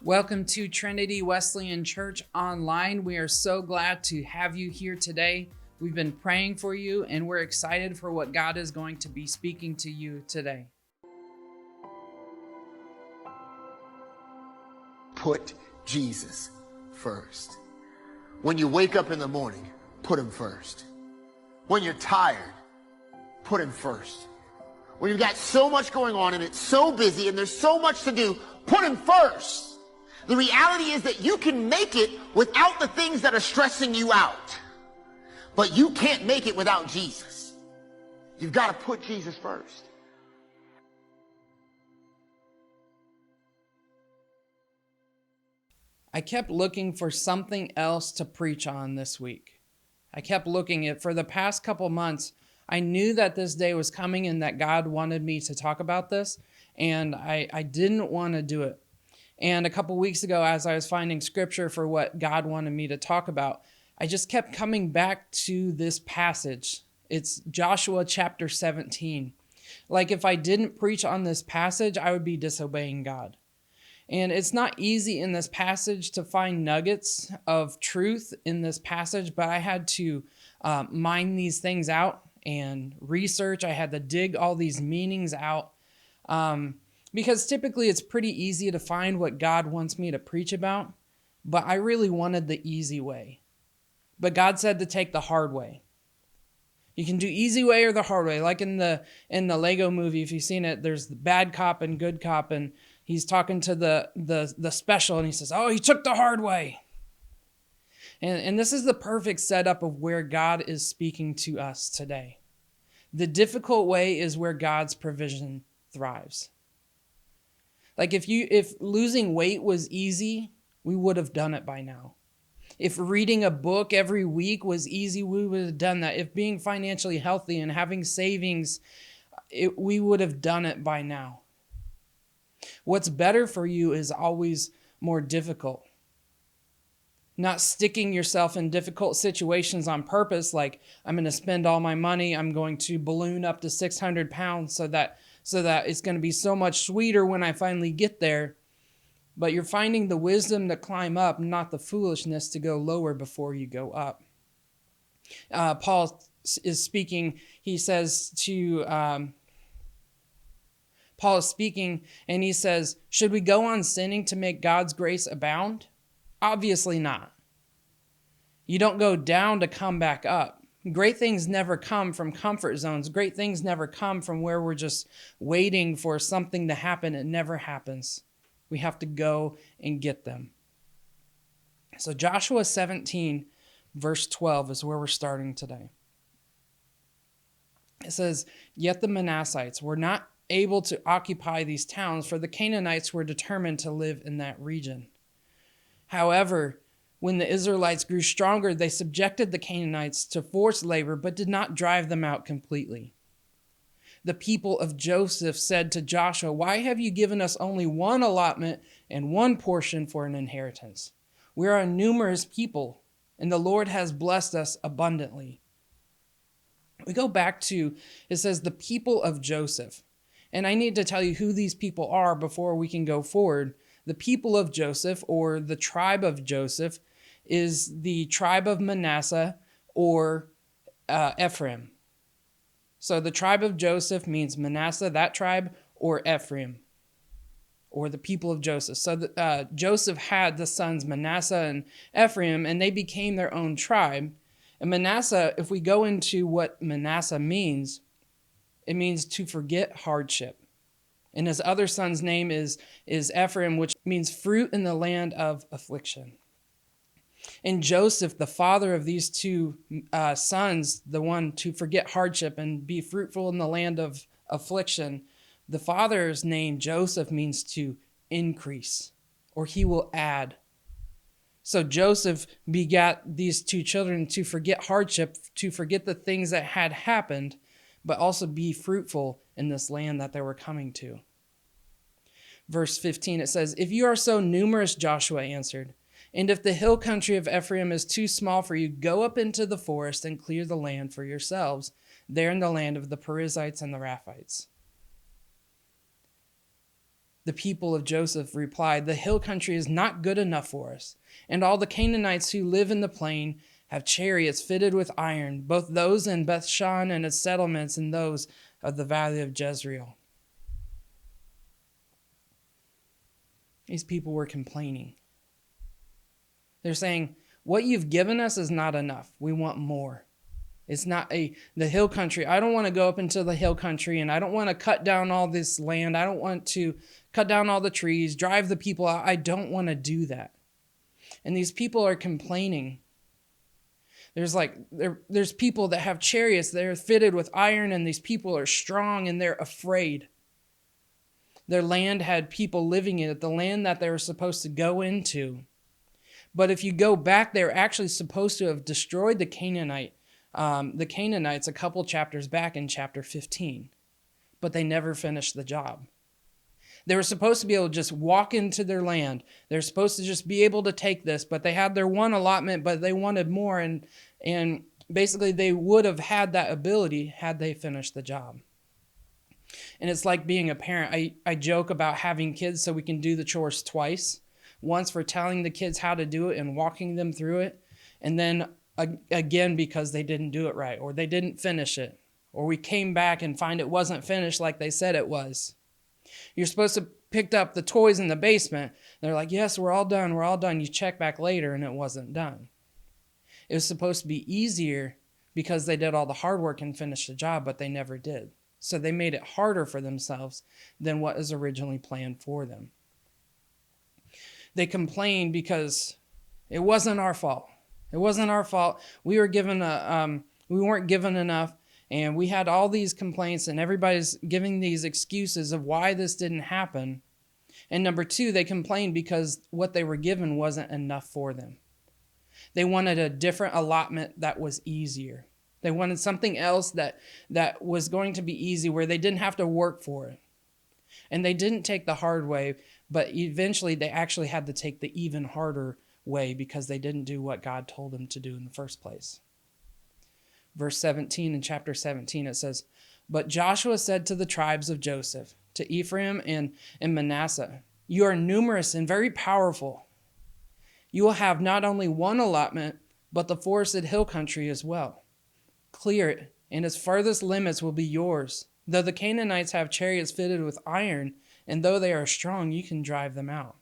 Welcome to Trinity Wesleyan Church Online. We are so glad to have you here today. We've been praying for you, and we're excited for what God is going to be speaking to you today. Put Jesus first. When you wake up in the morning, put him first. When you're tired, put him first. When you've got so much going on and it's so busy and there's so much to do, put him first. The reality is that you can make it without the things that are stressing you out. But you can't make it without Jesus. You've got to put Jesus first. I kept looking for something else to preach on this week. I kept looking at for the past couple months. I knew that this day was coming and that God wanted me to talk about this, and I didn't want to do it. And a couple weeks ago, as I was finding scripture for what God wanted me to talk about, I just kept coming back to this passage. It's Joshua chapter 17. Like if I didn't preach on this passage, I would be disobeying God. And it's not easy in this passage to find nuggets of truth in this passage, but I had to mine these things out and research. I had to dig all these meanings out. Because typically it's pretty easy to find what God wants me to preach about, but I really wanted the easy way. But God said to take the hard way. You can do easy way or the hard way. Like in the Lego movie, if you've seen it, there's the bad cop and good cop, and he's talking to the special, and he says, "Oh, he took the hard way." And this is the perfect setup of where God is speaking to us today. The difficult way is where God's provision thrives. Like if losing weight was easy, we would have done it by now. If reading a book every week was easy, we would have done that. If being financially healthy and having savings, we would have done it by now. What's better for you is always more difficult. Not sticking yourself in difficult situations on purpose, like I'm going to spend all my money, I'm going to balloon up to 600 pounds so that it's going to be so much sweeter when I finally get there. But you're finding the wisdom to climb up, not the foolishness to go lower before you go up. Paul is speaking, he says to, Paul is speaking and he says, should we go on sinning to make God's grace abound? Obviously not. You don't go down to come back up. Great things never come from comfort zones. Great things never come from where we're just waiting for something to happen. It never happens. We have to go and get them. So Joshua 17, verse 12 is where we're starting today. It says, yet the Manassites were not able to occupy these towns, for the Canaanites were determined to live in that region. However, when the Israelites grew stronger, they subjected the Canaanites to forced labor, but did not drive them out completely. The people of Joseph said to Joshua, why have you given us only one allotment and one portion for an inheritance? We are a numerous people, and the Lord has blessed us abundantly. We go back to, it says the people of Joseph. And I need to tell you who these people are before we can go forward. The people of Joseph, or the tribe of Joseph, is the tribe of Manasseh or Ephraim. So the tribe of Joseph means Manasseh, that tribe, or Ephraim, or the people of Joseph. So Joseph had the sons Manasseh and Ephraim, and they became their own tribe. And Manasseh, if we go into what Manasseh means, it means to forget hardship. And his other son's name is Ephraim, which means fruit in the land of affliction. And Joseph, the father of these two sons, the one to forget hardship and be fruitful in the land of affliction, the father's name, Joseph, means to increase, or he will add. So Joseph begat these two children to forget hardship, to forget the things that had happened, but also be fruitful in this land that they were coming to. Verse 15, it says, if you are so numerous, Joshua answered, and if the hill country of Ephraim is too small for you, go up into the forest and clear the land for yourselves, there in the land of the Perizzites and the Raphites. The people of Joseph replied, "The hill country is not good enough for us, and all the Canaanites who live in the plain have chariots fitted with iron, both those in Bethshan and its settlements and those of the valley of Jezreel." These people were complaining. They're saying, "What you've given us is not enough. We want more. It's not the hill country. I don't want to go up into the hill country, and I don't want to cut down all this land. I don't want to cut down all the trees, drive the people out. I don't want to do that." And these people are complaining. There's people that have chariots. They're fitted with iron, and these people are strong, and they're afraid. Their land had people living in it, the land that they were supposed to go into. But if you go back, they're actually supposed to have destroyed the Canaanites a couple chapters back in chapter 15. But they never finished the job. They were supposed to be able to just walk into their land. They're supposed to just be able to take this, but they had their one allotment, but they wanted more. And basically they would have had that ability had they finished the job. And it's like being a parent. I joke about having kids so we can do the chores twice. Once for telling the kids how to do it and walking them through it. And then again because they didn't do it right or they didn't finish it. Or we came back and find it wasn't finished like they said it was. You're supposed to pick up the toys in the basement. They're like, "Yes, we're all done. We're all done." You check back later and it wasn't done. It was supposed to be easier because they did all the hard work and finished the job, but they never did. So they made it harder for themselves than what was originally planned for them. They complained because it wasn't our fault. It wasn't our fault. We weren't given enough, and we had all these complaints, and everybody's giving these excuses of why this didn't happen. And number two, they complained because what they were given wasn't enough for them. They wanted a different allotment that was easier. They wanted something else that was going to be easy, where they didn't have to work for it. And they didn't take the hard way, but eventually they actually had to take the even harder way because they didn't do what God told them to do in the first place. Verse 17 in chapter 17, it says, "But Joshua said to the tribes of Joseph, to Ephraim and Manasseh, 'You are numerous and very powerful. You will have not only one allotment, but the forested hill country as well. Clear it, and its farthest limits will be yours. Though the Canaanites have chariots fitted with iron, and though they are strong, you can drive them out.'"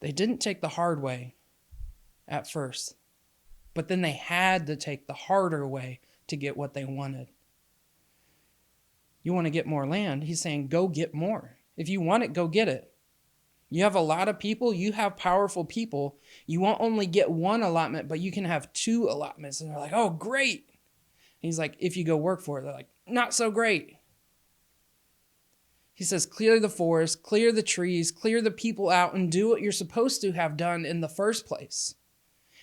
They didn't take the hard way at first, but then they had to take the harder way to get what they wanted. You want to get more land? He's saying, go get more. If you want it, go get it. You have a lot of people. You have powerful people. You won't only get one allotment, but you can have two allotments. And they're like, "Oh, great." And he's like, "If you go work for it," they're like, "Not so great." He says, clear the forest, clear the trees, clear the people out, and do what you're supposed to have done in the first place.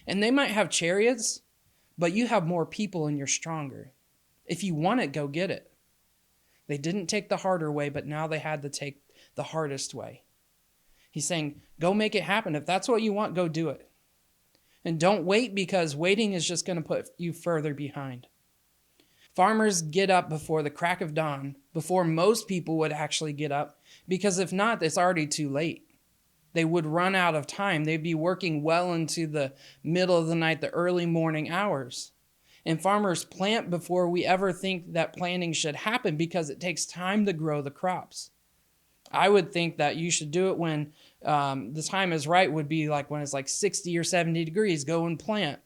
And they might have chariots, but you have more people and you're stronger. If you want it, go get it. They didn't take the harder way, but now they had to take the hardest way. He's saying, go make it happen. If that's what you want, go do it. And don't wait, because waiting is just going to put you further behind. Farmers get up before the crack of dawn, before most people would actually get up, because if not, it's already too late. They would run out of time. They'd be working well into the middle of the night, the early morning hours. And farmers plant before we ever think that planting should happen, because it takes time to grow the crops. I would think that you should do it when the time is right, would be like when it's like 60 or 70 degrees, go and plant.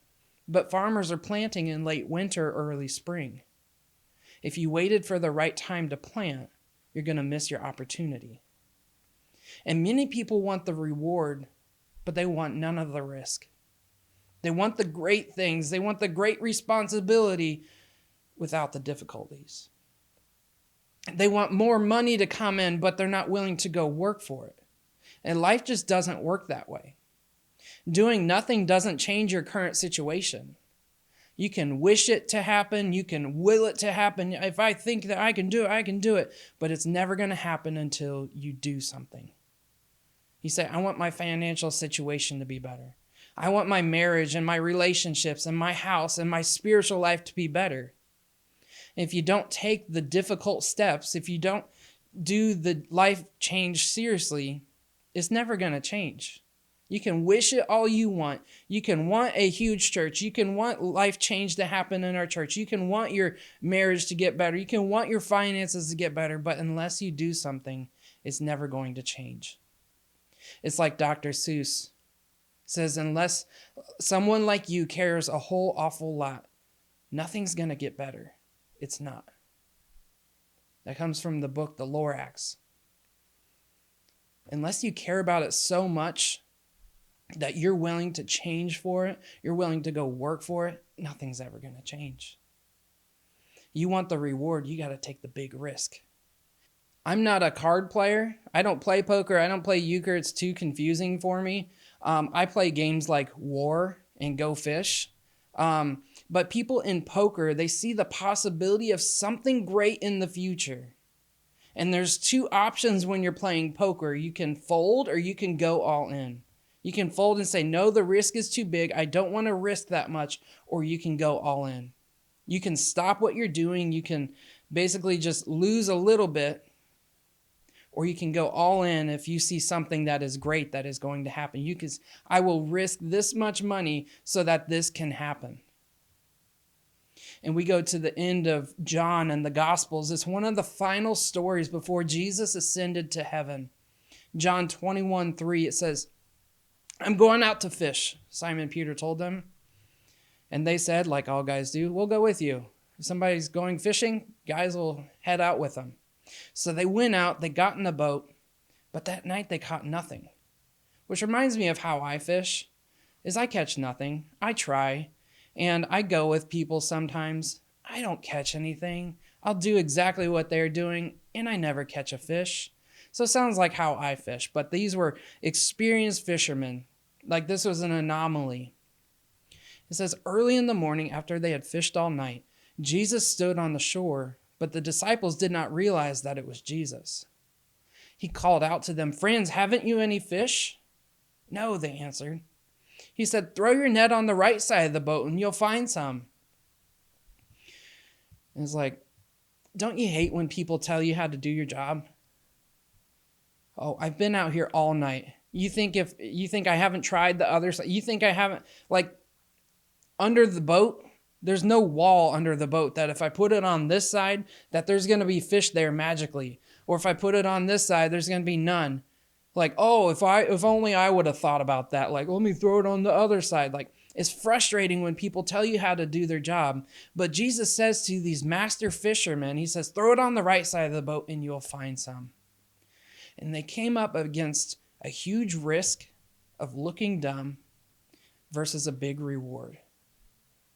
But farmers are planting in late winter, early spring. If you waited for the right time to plant, you're going to miss your opportunity. And many people want the reward, but they want none of the risk. They want the great things. They want the great responsibility without the difficulties. They want more money to come in, but they're not willing to go work for it. And life just doesn't work that way. Doing nothing doesn't change your current situation. You can wish it to happen. You can will it to happen. If I think that I can do it, I can do it. But it's never going to happen until you do something. You say, I want my financial situation to be better. I want my marriage and my relationships and my house and my spiritual life to be better. If you don't take the difficult steps, if you don't do the life change seriously, it's never going to change. You can wish it all you want. You can want a huge church. You can want life change to happen in our church. You can want your marriage to get better. You can want your finances to get better. But unless you do something, it's never going to change. It's like Dr. Seuss says, unless someone like you cares a whole awful lot, nothing's going to get better. It's not. That comes from the book, The Lorax. Unless you care about it so much that you're willing to change for it, you're willing to go work for it, nothing's ever going to change. You want the reward, you got to take the big risk. I'm not a card player. I don't play poker. I don't play euchre. It's too confusing for me. I play games like War and Go Fish. But people in poker, they see the possibility of something great in the future. And there's two options when you're playing poker. You can fold or you can go all in. You can fold and say, no, the risk is too big. I don't want to risk that much. Or you can go all in. You can stop what you're doing. You can basically just lose a little bit. Or you can go all in if you see something that is great that is going to happen. You can, I will risk this much money so that this can happen. And we go to the end of John and the Gospels. It's one of the final stories before Jesus ascended to heaven. John 21:3, it says, I'm going out to fish, Simon Peter told them. And they said, like all guys do, we'll go with you. If somebody's going fishing, guys will head out with them. So they went out, they got in a boat, but that night they caught nothing. Which reminds me of how I fish, is I catch nothing. I try, and I go with people sometimes. I don't catch anything. I'll do exactly what they're doing, and I never catch a fish. So it sounds like how I fish, but these were experienced fishermen. Like this was an anomaly. It says, early in the morning after they had fished all night, Jesus stood on the shore, but the disciples did not realize that it was Jesus. He called out to them, friends, haven't you any fish? No, they answered. He said, throw your net on the right side of the boat and you'll find some. And it's like, don't you hate when people tell you how to do your job? Oh, I've been out here all night. You think I haven't tried the other side? You think I haven't, like, under the boat, there's no wall under the boat that if I put it on this side, that there's going to be fish there magically. Or if I put it on this side, there's going to be none. Like, oh, if only I would have thought about that. Like, let me throw it on the other side. Like, it's frustrating when people tell you how to do their job. But Jesus says to these master fishermen, he says, throw it on the right side of the boat and you'll find some. And they came up against a huge risk of looking dumb versus a big reward.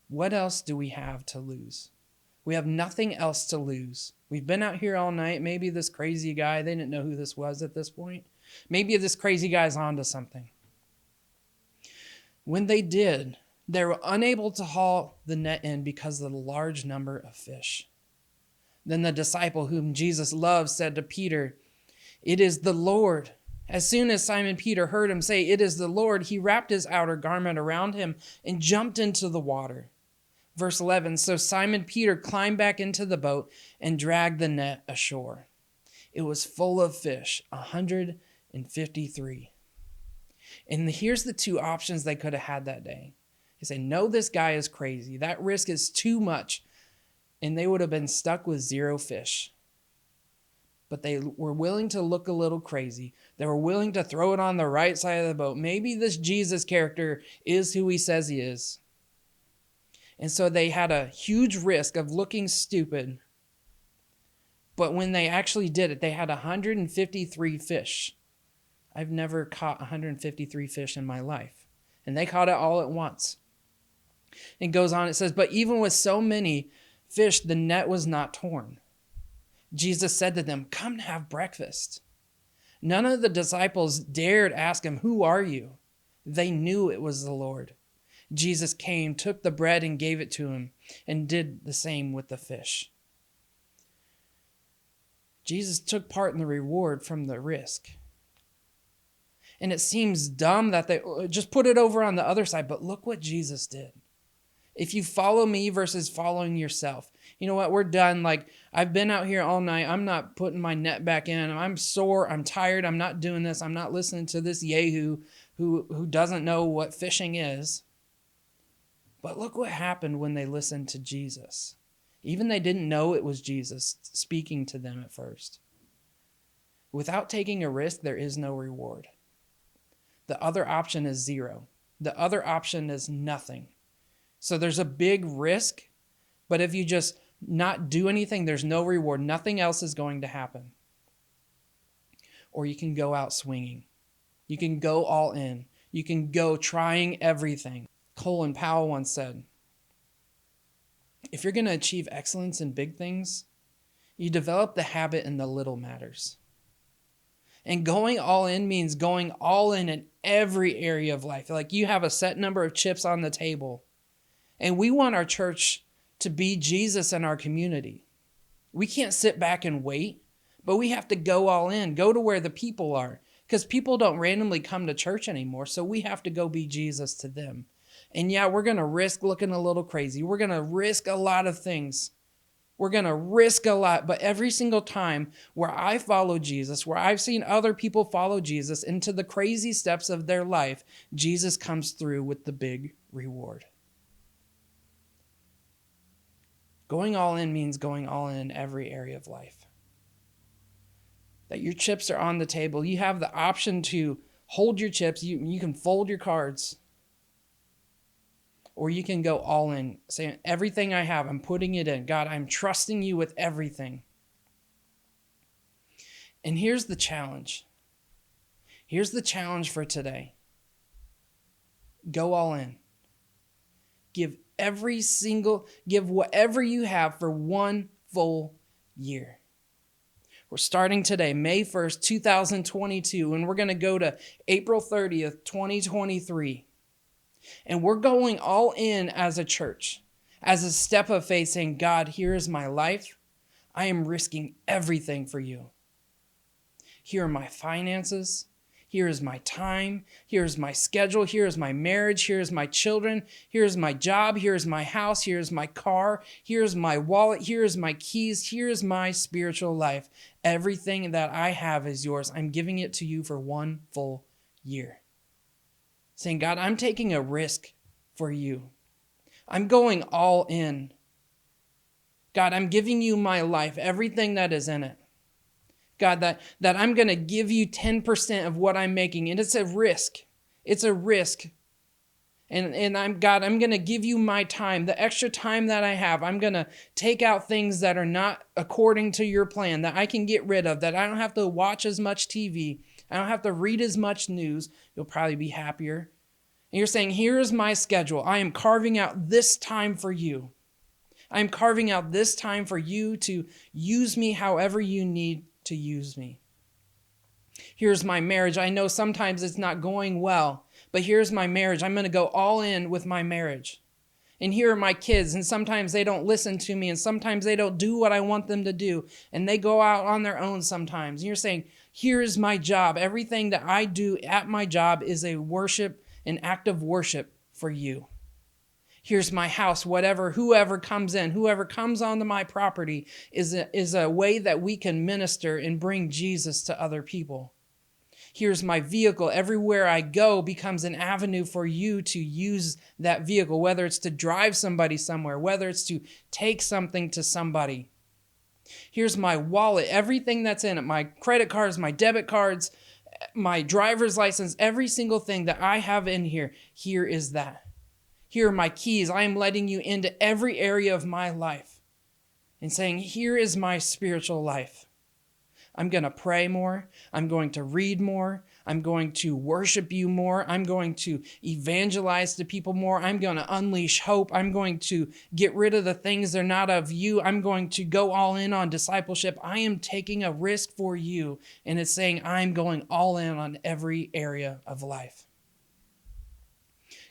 What else do we have to lose? We have nothing else to lose. We've been out here all night. Maybe this crazy guy, they didn't know who this was at this point. Maybe this crazy guy's onto something. When they did, they were unable to haul the net in because of the large number of fish. Then the disciple whom Jesus loved said to Peter, it is the Lord. As soon as Simon Peter heard him say, it is the Lord, he wrapped his outer garment around him and jumped into the water. Verse 11, so Simon Peter climbed back into the boat and dragged the net ashore. It was full of fish, 153. And here's the two options they could have had that day. They say, no, this guy is crazy. That risk is too much. And they would have been stuck with 0 fish. But they were willing to look a little crazy. They were willing to throw it on the right side of the boat. Maybe this Jesus character is who he says he is. And so they had a huge risk of looking stupid. But when they actually did it, they had 153 fish. I've never caught 153 fish in my life. And they caught it all at once. It goes on, it says, but even with so many fish, the net was not torn. Jesus said to them, come and have breakfast. None of the disciples dared ask him, who are you? They knew it was the Lord. Jesus came, took the bread and gave it to him, and did the same with the fish. Jesus took part in the reward from the risk. And it seems dumb that they just put it over on the other side, but look what Jesus did. If you follow me versus following yourself, you know what, we're done. Like, I've been out here all night. I'm not putting my net back in. I'm sore. I'm tired. I'm not doing this. I'm not listening to this yahoo who doesn't know what fishing is. But look what happened when they listened to Jesus. Even they didn't know it was Jesus speaking to them at first. Without taking a risk, there is no reward. The other option is zero. The other option is nothing. So there's a big risk, but if you just not do anything, there's no reward. Nothing else is going to happen. Or you can go out swinging. You can go all in. You can go trying everything. Colin Powell once said, if you're going to achieve excellence in big things, you develop the habit in the little matters. And going all in means going all in every area of life. Like, you have a set number of chips on the table. And we want our church to be Jesus in our community. We can't sit back and wait, but we have to go all in, go to where the people are. Because people don't randomly come to church anymore, so we have to go be Jesus to them. And yeah, we're going to risk looking a little crazy. We're going to risk a lot of things. We're going to risk a lot, but every single time where I follow Jesus, where I've seen other people follow Jesus into the crazy steps of their life, Jesus comes through with the big reward. Going all in means going all in every area of life. That your chips are on the table. You have the option to hold your chips. You can fold your cards. Or you can go all in, saying, everything I have, I'm putting it in. God, I'm trusting you with everything. And here's the challenge. Here's the challenge for today. Go all in. Give whatever you have for one full year. We're starting today, May 1st, 2022, and we're going to go to April 30th, 2023. And we're going all in as a church, as a step of faith, saying, God, here is my life. I am risking everything for you. Here are my finances. Here is my time. Here is my schedule. Here is my marriage. Here is my children. Here is my job. Here is my house. Here is my car. Here is my wallet. Here is my keys. Here is my spiritual life. Everything that I have is yours. I'm giving it to you for one full year. Saying, God, I'm taking a risk for you. I'm going all in. God, I'm giving you my life, everything that is in it. God, that I'm going to give you 10% of what I'm making. And it's a risk. It's a risk. And I'm going to give you my time, the extra time that I have. I'm going to take out things that are not according to your plan, that I can get rid of, that I don't have to watch as much TV. I don't have to read as much news. You'll probably be happier. And you're saying, here is my schedule. I am carving out this time for you. I'm carving out this time for you to use me however you need to use me. Here's my marriage. I know sometimes it's not going well, but here's my marriage. I'm going to go all in with my marriage. And here are my kids, and sometimes they don't listen to me, and sometimes they don't do what I want them to do, and they go out on their own sometimes. And you're saying, here is my job. Everything that I do at my job is an act of worship for you. Here's my house. Whoever comes onto my property is a way that we can minister and bring Jesus to other people. Here's my vehicle. Everywhere I go becomes an avenue for you to use that vehicle, whether it's to drive somebody somewhere, whether it's to take something to somebody. Here's my wallet. Everything that's in it, my credit cards, my debit cards, my driver's license, every single thing that I have in here, here is that. Here are my keys. I am letting you into every area of my life and saying, here is my spiritual life. I'm going to pray more. I'm going to read more. I'm going to worship you more. I'm going to evangelize to people more. I'm going to unleash hope. I'm going to get rid of the things that are not of you. I'm going to go all in on discipleship. I am taking a risk for you. And it's saying I'm going all in on every area of life.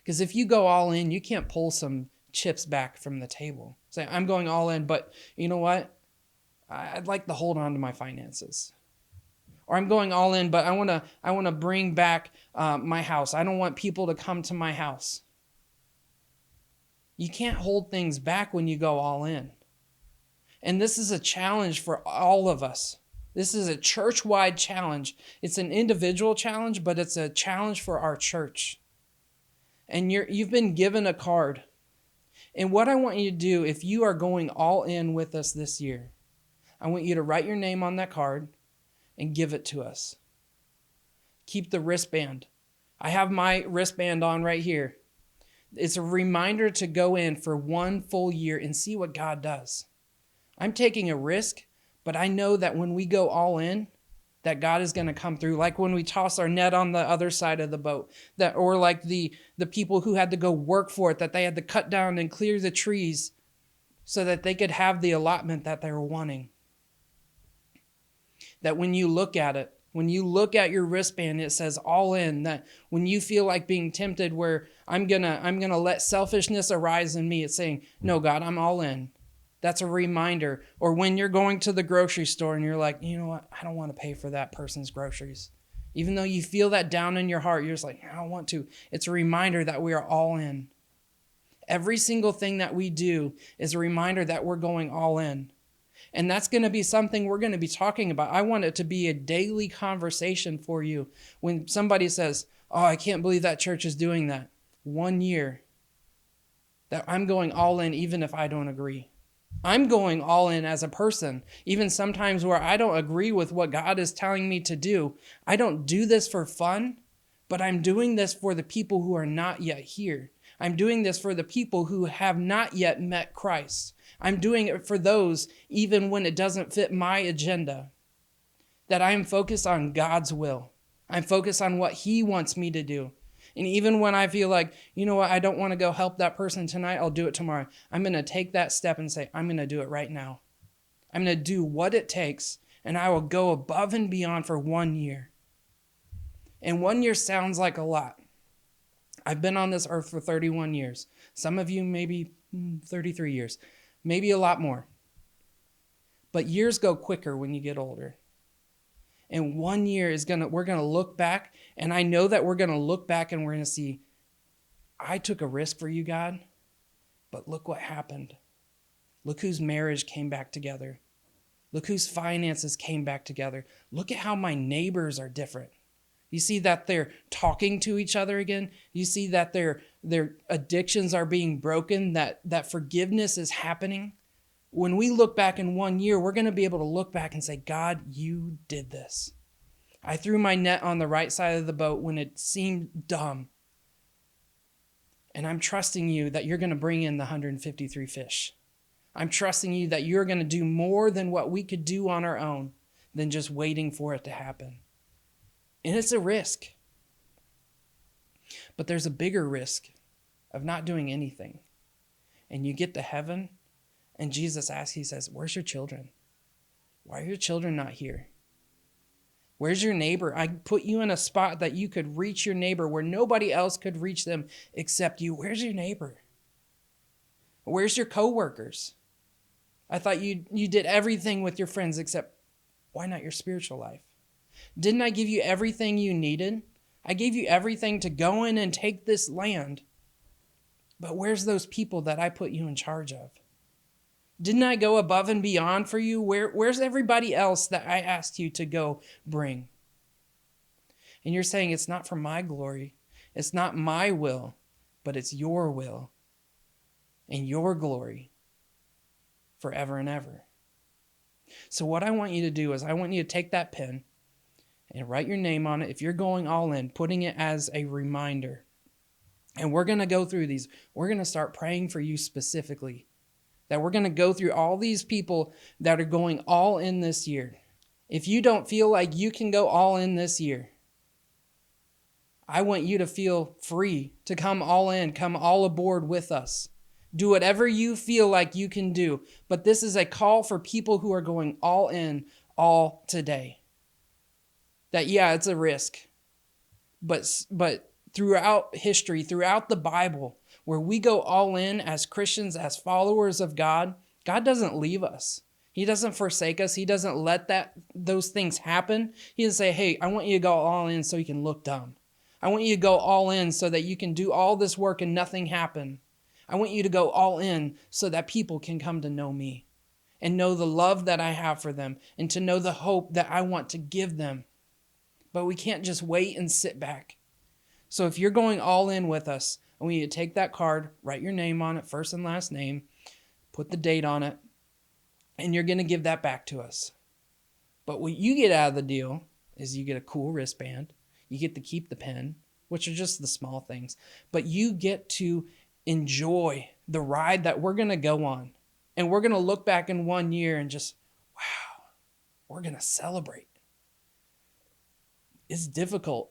Because if you go all in, you can't pull some chips back from the table. Say, I'm going all in, but you know what? I'd like to hold on to my finances. Or I'm going all in, but I want to bring back my house. I don't want people to come to my house. You can't hold things back when you go all in. And this is a challenge for all of us. This is a church-wide challenge. It's an individual challenge, but it's a challenge for our church. And you've been given a card. And what I want you to do, if you are going all in with us this year, I want you to write your name on that card and give it to us. Keep the wristband. I have my wristband on right here. It's a reminder to go in for one full year and see what God does. I'm taking a risk, but I know that when we go all in, that God is going to come through. Like when we toss our net on the other side of the boat, or like the people who had to go work for it, that they had to cut down and clear the trees so that they could have the allotment that they were wanting. That when you look at it, when you look at your wristband, it says all in. That when you feel like being tempted where I'm gonna let selfishness arise in me, it's saying, no, God, I'm all in. That's a reminder. Or when you're going to the grocery store and you're like, you know what? I don't want to pay for that person's groceries. Even though you feel that down in your heart, you're just like, I don't want to. It's a reminder that we are all in. Every single thing that we do is a reminder that we're going all in. And that's going to be something we're going to be talking about. I want it to be a daily conversation for you. When somebody says, oh, I can't believe that church is doing that. 1 year that I'm going all in even if I don't agree. I'm going all in as a person, even sometimes where I don't agree with what God is telling me to do. I don't do this for fun, but I'm doing this for the people who are not yet here. I'm doing this for the people who have not yet met Christ. I'm doing it for those even when it doesn't fit my agenda. That I am focused on God's will. I'm focused on what He wants me to do. And even when I feel like, you know what, I don't want to go help that person tonight, I'll do it tomorrow. I'm going to take that step and say, I'm going to do it right now. I'm going to do what it takes, and I will go above and beyond for 1 year. And 1 year sounds like a lot. I've been on this earth for 31 years. Some of you maybe 33 years, maybe a lot more. But years go quicker when you get older. And 1 year we're going to look back, and I know that we're going to look back and we're going to see, I took a risk for you, God, but look what happened. Look whose marriage came back together. Look whose finances came back together. Look at how my neighbors are different. You see that they're talking to each other again. You see that their addictions are being broken, that forgiveness is happening. When we look back in 1 year, we're going to be able to look back and say, God, you did this. I threw my net on the right side of the boat when it seemed dumb. And I'm trusting you that you're going to bring in the 153 fish. I'm trusting you that you're going to do more than what we could do on our own than just waiting for it to happen. And it's a risk. But there's a bigger risk of not doing anything. And you get to heaven, and Jesus asks, he says, where's your children? Why are your children not here? Where's your neighbor? I put you in a spot that you could reach your neighbor where nobody else could reach them except you. Where's your neighbor? Where's your coworkers? I thought you did everything with your friends except why not your spiritual life? Didn't I give you everything you needed? I gave you everything to go in and take this land. But where's those people that I put you in charge of? Didn't I go above and beyond for you? Where's everybody else that I asked you to go bring? And you're saying it's not for my glory. It's not my will, but it's your will and your glory forever and ever. So what I want you to do is I want you to take that pen and write your name on it. If you're going all in, putting it as a reminder. And we're going to go through these. We're going to start praying for you specifically. That we're going to go through all these people that are going all in this year. If you don't feel like you can go all in this year, I want you to feel free to come all in, come all aboard with us. Do whatever you feel like you can do. But this is a call for people who are going all in all today. That, yeah, it's a risk. But throughout history, throughout the Bible, where we go all in as Christians, as followers of God, God doesn't leave us. He doesn't forsake us. He doesn't let those things happen. He doesn't say, hey, I want you to go all in so you can look dumb. I want you to go all in so that you can do all this work and nothing happen. I want you to go all in so that people can come to know me. and know the love that I have for them and to know the hope that I want to give them. But we can't just wait and sit back. So if you're going all in with us, I want you to take that card, write your name on it, first and last name, put the date on it, and you're going to give that back to us. But what you get out of the deal is you get a cool wristband. You get to keep the pen, which are just the small things. But you get to enjoy the ride that we're going to go on. And we're going to look back in 1 year and just, wow, we're going to celebrate. It's difficult.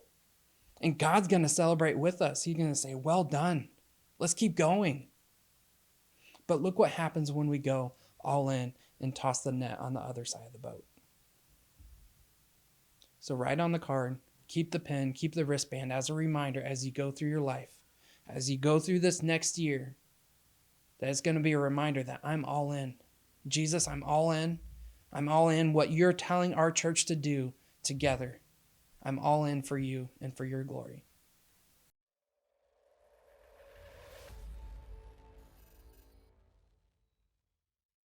And God's going to celebrate with us. He's going to say, well done. Let's keep going. But look what happens when we go all in and toss the net on the other side of the boat. So write on the card, keep the pen, keep the wristband as a reminder as you go through your life, as you go through this next year, that it's going to be a reminder that I'm all in. Jesus, I'm all in. I'm all in what you're telling our church to do together. I'm all in for you and for your glory.